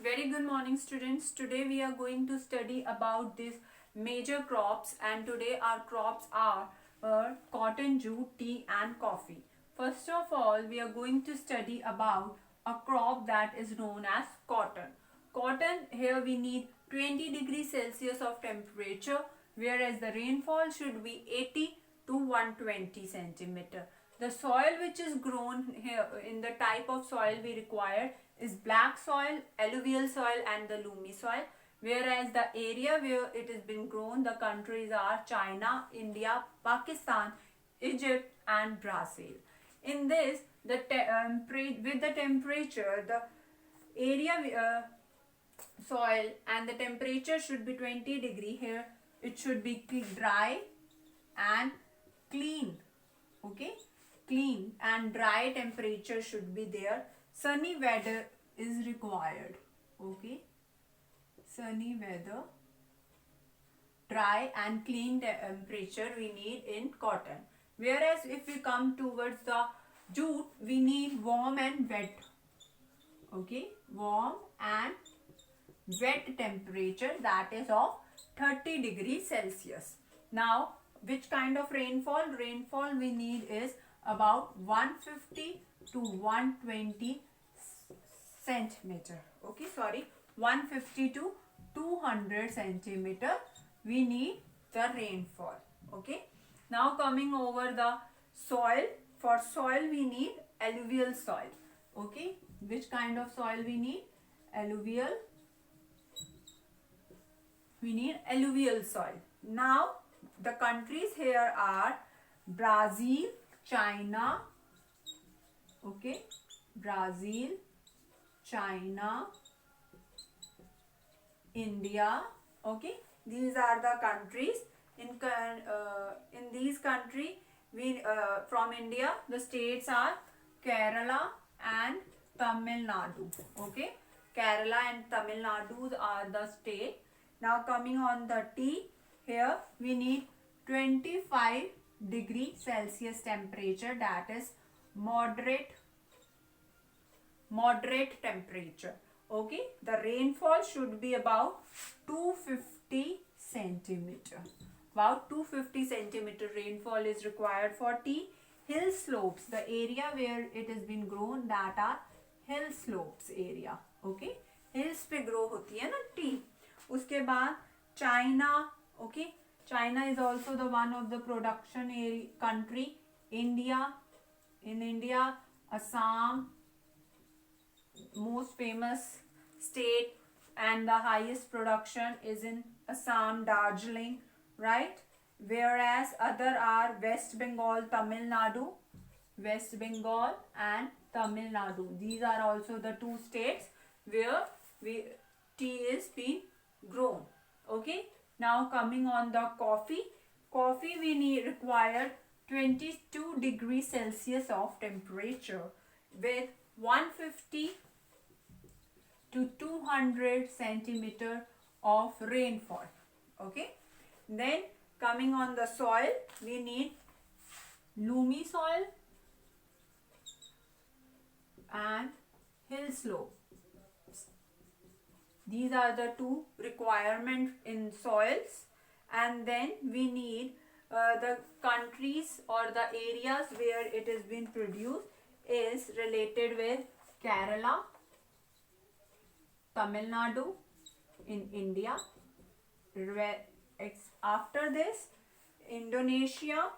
Very good morning students. Today we are going to study about these major crops, and today our crops are cotton, jute, tea and coffee. First of all, we are going to study about a crop that is known as cotton. Cotton, here we need 20 degrees Celsius of temperature, whereas the rainfall should be 80 to 120 centimeter. The soil which is grown here, in the type of soil we require, is black soil, alluvial soil and the loamy soil, whereas the area where it has been grown, the countries are China, India, Pakistan, Egypt and Brazil. In this, with the temperature, the area soil and the temperature should be 20 degree. Here it should be dry and clean. Okay, clean and dry temperature should be there. Sunny weather is required. Okay, sunny weather, dry and clean temperature we need in cotton. Whereas if we come towards the jute, we need warm and wet. Okay, warm and wet temperature, that is of 30 degrees Celsius. Now, which kind of rainfall? Rainfall we need is about 150 to 120 centimeter. Okay, sorry, 150 to 200 centimeter we need the rainfall. Okay, now coming over the soil. For soil we need alluvial soil. Okay, which kind of soil we need? Alluvial. We need alluvial soil. Now the countries here are Brazil, China, okay, Brazil, China, India. Okay, these are the countries. In these country, we from India, the states are Kerala and Tamil Nadu. Okay, Kerala and Tamil Nadu are the state. Now coming on the tea, here we need 25 degree Celsius temperature, that is moderate temperature. Okay, the rainfall should be about 250 centimeter. About 250 centimeter rainfall is required for tea. Hill slopes, the area where it has been grown, that are hill slopes area. Okay, hills पे grow होती है ना tea. उसके बाद China. Okay, China is also the one of the production country. India, in India, Assam, most famous state and the highest production is in Assam, Darjeeling, right? Whereas other are West Bengal, Tamil Nadu, West Bengal and Tamil Nadu. These are also the two states where tea is being grown. Okay, now coming on the coffee. Coffee we require 22 degrees Celsius of temperature with 150 to 200 centimeter of rainfall. Okay, then coming on the soil, we need loamy soil and hill slope. These are the two requirements in soils. And then we need the countries or the areas where it has been produced is related with Kerala, Tamil Nadu in India. After this, Indonesia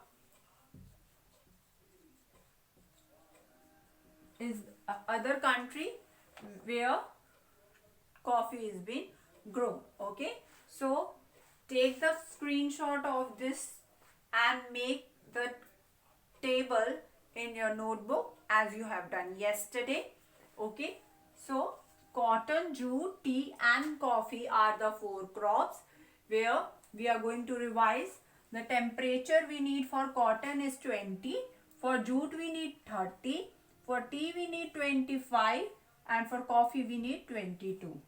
is other country where coffee is being grown. Okay, so take the screenshot of this and make the table in your notebook as you have done yesterday. Okay, so cotton, jute, tea and coffee are the four crops where we are going to revise. The temperature we need for cotton is 20, for jute we need 30, for tea we need 25 and for coffee we need 22.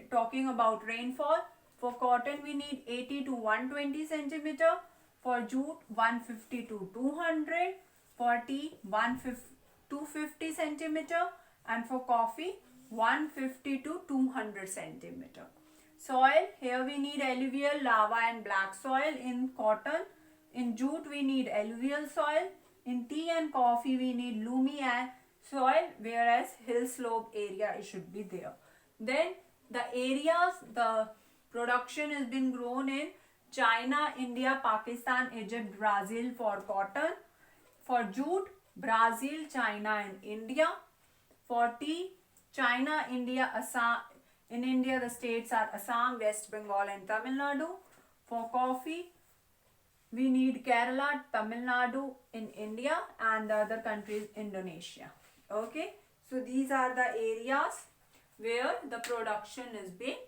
Talking about rainfall, for cotton we need 80 to 120 centimeter, for jute 150 to 200, for tea 250 centimeter and for coffee 150 to 200 centimeter. Soil, here we need alluvial, lava and black soil. In cotton, in jute we need alluvial soil. In tea and coffee we need loamy and soil, whereas hill slope area it should be there. Then the areas the production has been grown in China, India, Pakistan, Egypt, Brazil for cotton. For jute, Brazil, China and India. For tea, China, India, Assam. In India, the states are Assam, West Bengal and Tamil Nadu. For coffee, we need Kerala, Tamil Nadu in India and the other countries Indonesia. Okay, so these are the areas where the production is being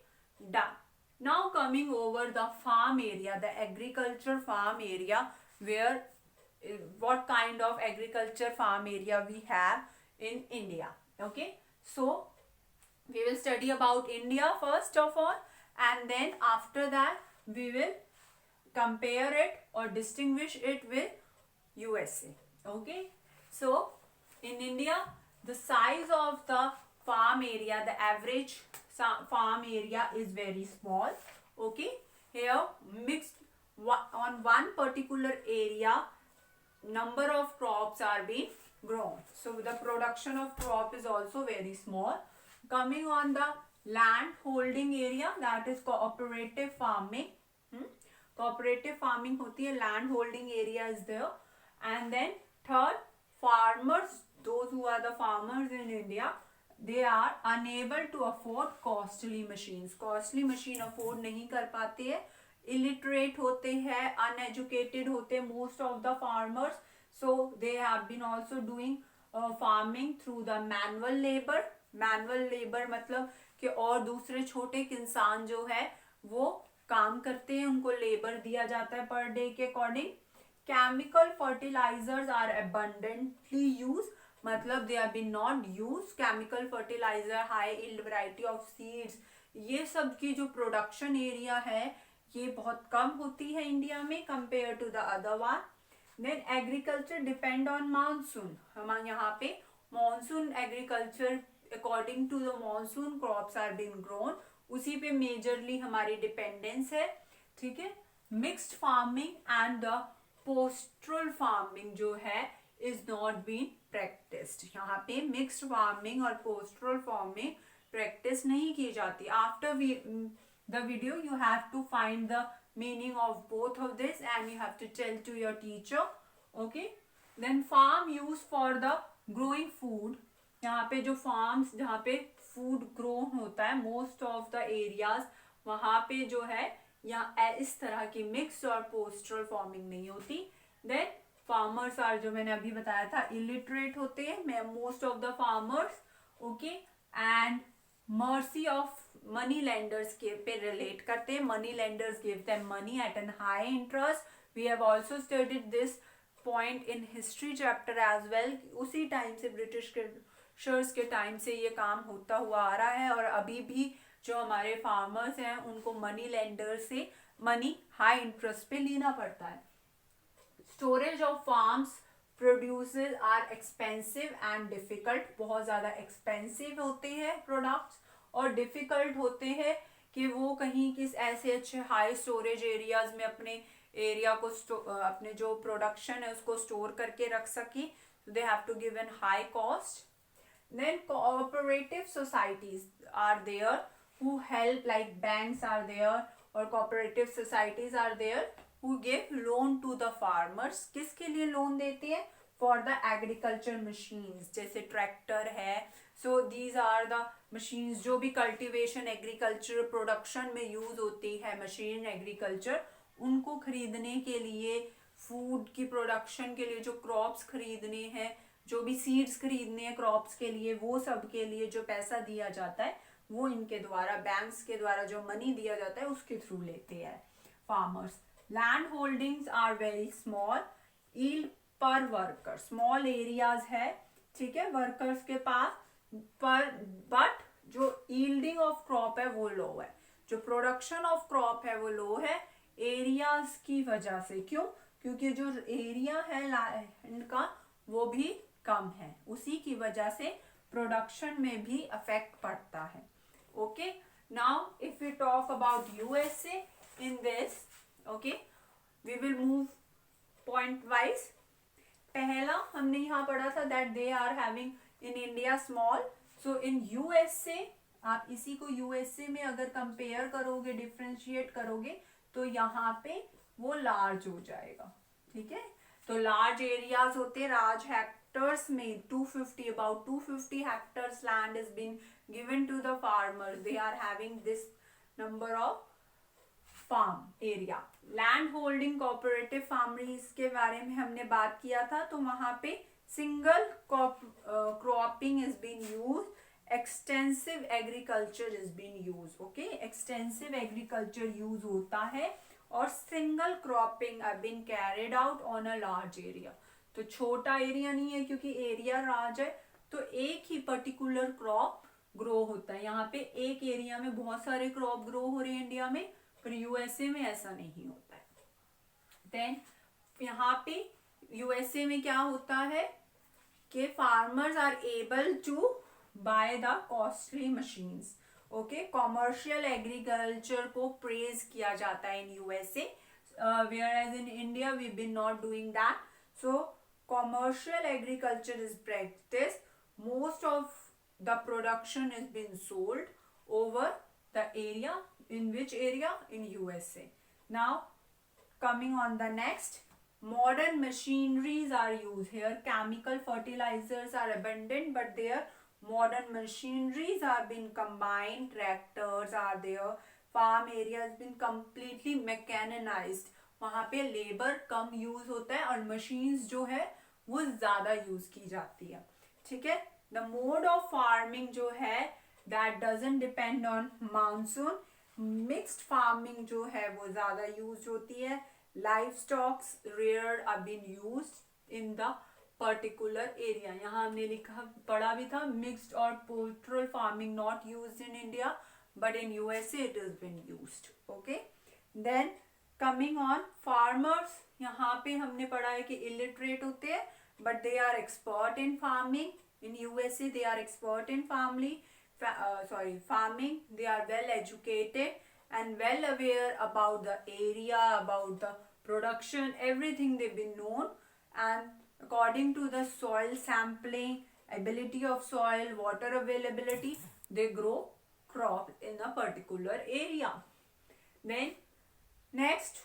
done. Now coming over the farm area, the agriculture farm area, where what kind of agriculture farm area we have in India. Okay, so we will study about India first of all, and then after that we will compare it or distinguish it with USA. Okay, so in India the size of the farm area, the average farm area is very small. Okay, here mixed on one particular area number of crops are being grown, so the production of crop is also very small. Coming on the land holding area, that is cooperative farming. Cooperative farming होती है, land holding area is there. And then third, farmers, those who are the farmers in India, they are unable to afford costly machines. Costly machine afford नहीं कर पाते हैं, illiterate होते हैं, uneducated होते हैं most of the farmers, so they have been also doing farming through the manual labor. Manual labor मतलब कि और दूसरे छोटे इंसान जो है वो काम करते हैं, उनको लेबर दिया जाता है पर डे के according. Chemical fertilizers are abundantly used, मतलब they are been not use. Chemical fertilizer, high yield variety of seeds, ये सब की जो प्रोडक्शन एरिया है ये बहुत कम होती है इंडिया में compare to the other one. Then agriculture depend on monsoon. हम यहाँ पे monsoon agriculture, according to the monsoon crops are been grown, उसी पे मेजरली हमारी डिपेंडेंस है. ठीक है, mixed farming and the pastoral farming जो है इज नॉट बीन प्रैक्टिस्ड. यहाँ पे मिक्स्ड फार्मिंग और पोस्टरल फार्मिंग प्रैक्टिस नहीं की जाती. After the video you have to find the meaning of both of this and you have to tell to your teacher. Okay, then farm used for the growing food. यहाँ पे जो farms जहाँ पे food grow होता है most of the areas, वहाँ पे जो है या इस तरह की मिक्स और पोस्टरल फार्मिंग नहीं होती. देन फार्मर्स आर, जो मैंने अभी बताया था, इलिटरेट होते हैं most of the farmers. Okay, and mercy of money lenders के पे रिलेट करते हैं. Money lenders give them money at an high interest. We have also studied this point in history chapter as well. उसी time से Britishers के time से ये काम होता हुआ आ रहा है और अभी भी जो हमारे फार्मर्स हैं उनको मनी लेंडर से मनी हाई इंटरेस्ट पे लेना पड़ता है. Storage of farms produces are expensive and difficult. बहुत ज़्यादा एक्सपेंसिव होते हैं प्रोडक्ट्स और डिफिकल्ट होते हैं कि वो कहीं किस ऐसे अच्छे हाई स्टोरेज एरियाज में अपने एरिया को अपने जो प्रोडक्शन है उसको स्टोर करके रख सके. They have to give an high cost. Then cooperative societies are there who help, like banks are there or cooperative societies are there who give loan to the farmers. किसके लिए loan देते हैं? For the agriculture machines, जैसे tractor है. So these are the machines जो भी cultivation agriculture production में use होती है मशीन एग्रीकल्चर, उनको खरीदने के लिए, फूड की प्रोडक्शन के लिए जो क्रॉप्स खरीदने हैं, जो भी सीड्स खरीदने हैं क्रॉप्स के लिए, वो सब के लिए जो पैसा दिया जाता है वो इनके द्वारा, बैंक्स के द्वारा जो मनी दिया जाता है उसके थ्रू लेते हैं farmers. Land holdings are very small. Yield per worker, small areas है, ठीक है, वर्कर्स के पास, पर बट जो यील्डिंग ऑफ क्रॉप है वो लो है. जो प्रोडक्शन ऑफ क्रॉप है वो लो है एरियाज की वजह से. क्यों? क्योंकि जो एरिया है लैंड का वो भी कम है, उसी की वजह से प्रोडक्शन में भी अफेक्ट पड़ता है. Okay, now if we talk about USA in this, okay, we will move point wise. पहला हमने यहाँ पढ़ा था that they are having in India small. So in USA, आप इसी को यूएसए में अगर कंपेयर करोगे, डिफ्रेंशिएट करोगे, तो यहाँ पे वो लार्ज हो जाएगा. ठीक है, तो लार्ज एरियाज होते हैं, लार्ज हेक्टर्स में 250, about 250 hectares land is been given to the farmer. They are having this number of farm area. Land holding cooperative फार्मरीज के बारे में हमने बात किया था, तो वहां पे single cropping is been use, extensive agriculture is been use. Okay, extensive agriculture use होता है और single cropping are been carried out on a large area. तो छोटा एरिया नहीं है, क्योंकि एरिया लार्ज है, तो एक ही पर्टिकुलर क्रॉप ग्रो होता है. यहाँ पे एक एरिया में बहुत सारे क्रॉप ग्रो हो रहे हैं इंडिया में, पर यूएसए में ऐसा नहीं होता है. देन यहाँ पे यूएसए में क्या होता है कि farmers are able to buy the costly machines. Okay, commercial agriculture को प्रेज किया जाता है in USA, whereas in India we been not doing that. So commercial agriculture is practice. Most of the production is being sold over the area. In which area? In USA. Now coming on the next, modern machineries are used here. Chemical fertilizers are abundant, but there modern machineries are being combined. Tractors are there. Farm area has been completely mechanized. वहाँ पे labour कम use होता है और machines जो है वो ज्यादा use की जाती है. ठीक है, the mode of farming जो है that doesn't depend on monsoon. mixed farming जो है वो ज्यादा यूज होती है. livestock reared are being used in the particular area. यहाँ हमने लिखा पढ़ा भी था mixed और poultry farming not used in India, but in USA it has been used. Okay, then coming on farmers, यहाँ पे हमने पढ़ा है कि illiterate होते हैं but they are expert in farming. In USA they are expert in farming. They are well educated and well aware about the area, about the production, everything they've been known. And according to the soil sampling, ability of soil, water availability, they grow crop in a particular area. Then next,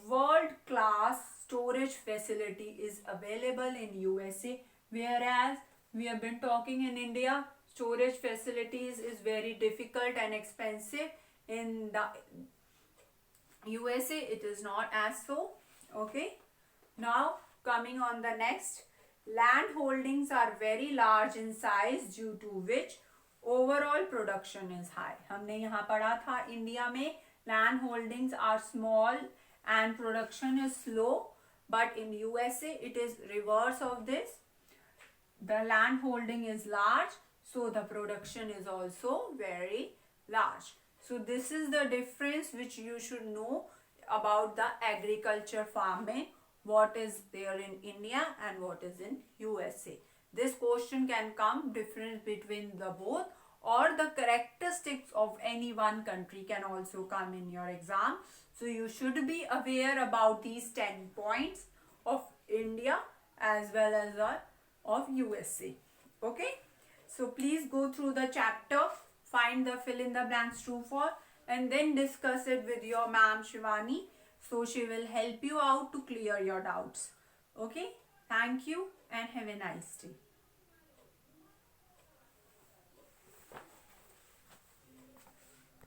world class storage facility is available in USA, whereas we have been talking in India, storage facilities is very difficult and expensive. In the USA it is not as so. Okay, now coming on the next, land holdings are very large in size, due to which overall production is high. हमने यहाँ पढ़ा था India में land holdings are small and production is slow, but in USA it is reverse of this. The land holding is large, so the production is also very large. So this is the difference which you should know about the agriculture farming, what is there in India and what is in USA. This question can come difference between the both, or the characteristics of any one country can also come in your exam. So you should be aware about these 10 points of India as well as of USA. Okay, so please go through the chapter, find the fill in the blanks true for, and then discuss it with your ma'am Shivani, so she will help you out to clear your doubts. Okay, thank you and have a nice day.